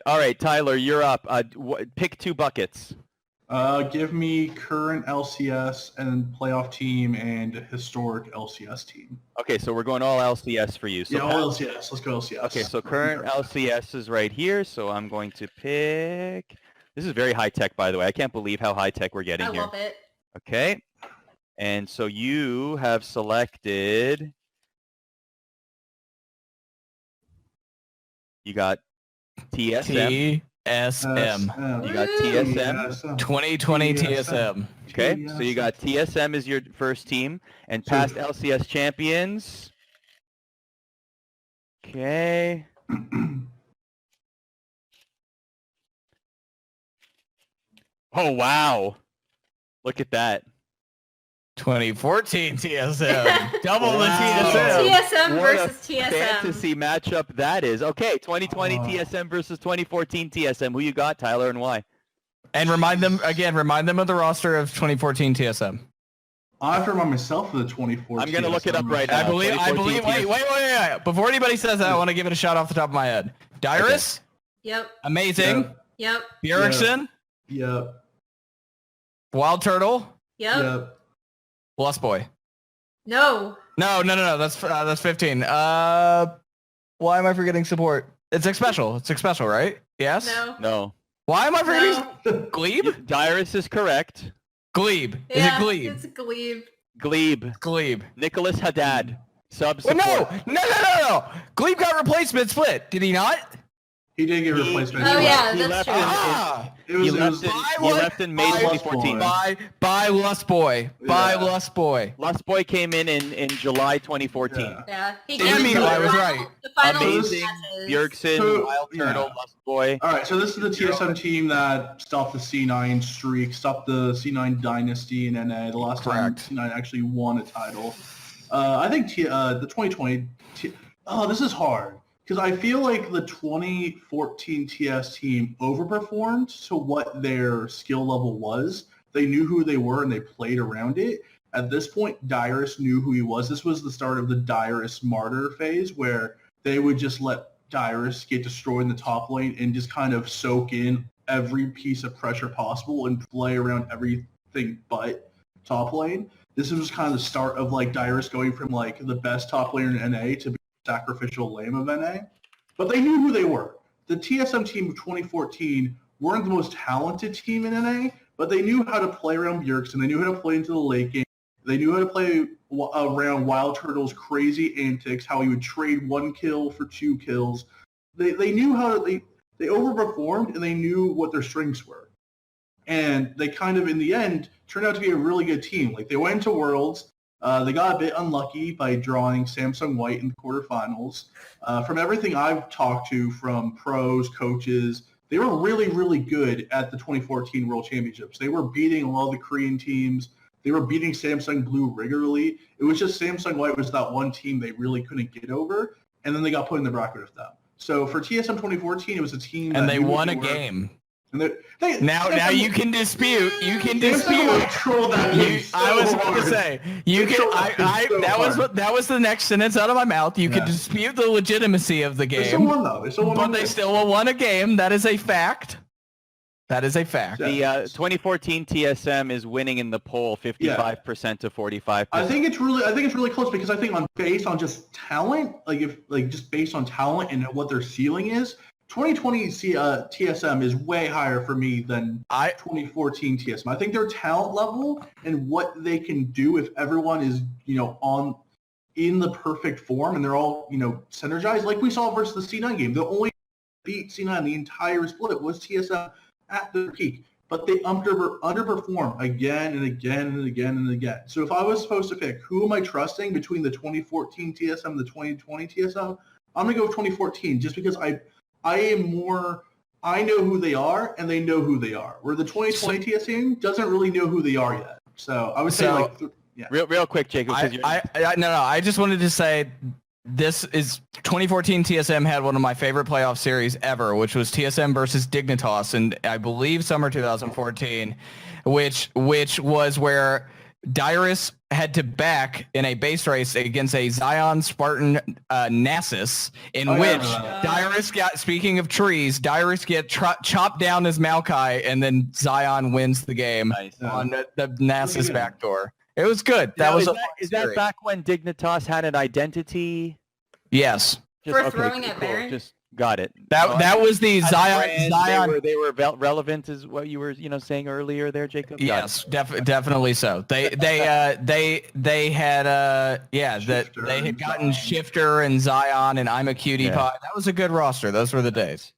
All right, Tyler, you're up. Pick 2 buckets. Give me current LCS and playoff team and historic LCS team. Okay, so we're going all LCS for you. So yeah, all LCS. Let's go LCS. Okay, so current LCS is right here. So I'm going to pick. This is very high tech, by the way. I can't believe how high tech we're getting here. I love it. Okay, and so you have selected. You got TSM. TSM. You got TSM. 2020 TSM. Okay, so you got TSM as your first team, and past LCS champions. Okay. Oh, wow. Look at that. 2014 TSM. Double the Wow. TSM. TSM What versus a TSM. fantasy matchup that is. Okay, 2020 TSM versus 2014 TSM. Who you got, Tyler, and why? And remind them of the roster of 2014 TSM. I have to remind myself of the 2014. I'm going to look it up right now. I believe. Wait. Before anybody says that, I want to give it a shot off the top of my head. Dyrus. Okay. Yep. Amazing. Yep. Bjergsen. Yep. Wild Turtle. Yep. Lust Boy. No. No. That's 15. Why am I forgetting support? It's special, right? Yes? No. Why am I forgetting Glebe? Dyrus is correct. Glebe. Is Yeah, it Glebe? it's Glebe. Glebe. Nicholas Haddad. Sub Wait, support. no. Glebe got replacement split. Did he not? He did get replacement. Oh, yeah, He that's left true. He left in May 2014. Bye, Lust Boy. Bye, Lust Boy. Lust Boy came in July 2014. Yeah. He Damn came you, to I was right. The final Amazing. matches. Bjergsen, Wild Turtle, Lust Boy. All right, so this is the TSM team that stopped the C9 streak, stopped the C9 dynasty in NA. The last time C9 actually won a title. I think the 2020. This is hard because I feel like the 2014 TS team overperformed to what their skill level was. They knew who they were and they played around it. At this point, Dyrus knew who he was. This was the start of the Dyrus martyr phase where they would just let Dyrus get destroyed in the top lane and just kind of soak in every piece of pressure possible and play around everything but top lane. This was kind of the start of like Dyrus going from like the best top laner in NA to be sacrificial lame of NA. But they knew who they were. The TSM team of 2014 weren't the most talented team in NA, but they knew how to play around Bjergsen. They knew how to play into the late game. They knew how to play around Wild Turtle's crazy antics, how he would trade 1 kill for 2 kills. They knew how to they overperformed and they knew what their strengths were. And they kind of, in the end, turned out to be a really good team. Like, they went into Worlds. They got a bit unlucky by drawing Samsung White in the quarterfinals. From everything I've talked to from pros, coaches, they were really, really good at the 2014 World Championships. They were beating a lot of the Korean teams. They were beating Samsung Blue regularly. It was just Samsung White was that one team they really couldn't get over, and then they got put in the bracket with them. So for TSM 2014, it was a team and they won a game. And now you can dispute. You can dispute. Troll that game I was so about to hard. say you can. That was the next sentence out of my mouth. You can dispute the legitimacy of the game. They still won though. They still won. But they still won a game. That is a fact. That is a fact. The 2014 TSM is winning in the poll 55% to 45%. I think it's really close because I think based on just talent, just based on talent and what their ceiling is, 2020 TSM is way higher for me than 2014 TSM. I think their talent level and what they can do if everyone is, in the perfect form and they're all, synergized, like we saw versus the C9 game. The only beat C9 the entire split was TSM at their peak, but they underperform again and again and again and again. So if I was supposed to pick who am I trusting between the 2014 TSM and the 2020 TSM, I'm going to go with 2014 just because I know who they are and they know who they are. Where the 2020 TSM doesn't really know who they are yet. So I would say real quick, Jacob. I just wanted to say this is 2014 TSM had one of my favorite playoff series ever, which was TSM versus Dignitas, and I believe summer 2014, which was where Dyrus had to back in a base race against a Zion Spartan Nasus, in which Dyrus got, speaking of trees, Dyrus get chopped down as Maokai, and then Zion wins the game on the Nasus backdoor. It was good. That was is that back when Dignitas had an identity? Yes. For throwing at Baron? Just got it. That was the Zion. They were relevant, is what you were saying earlier there, Jacob. Yes, definitely so. They had they had gotten Shifter and Zion and I'm a Cutie Pie. That was a good roster. Those were the days.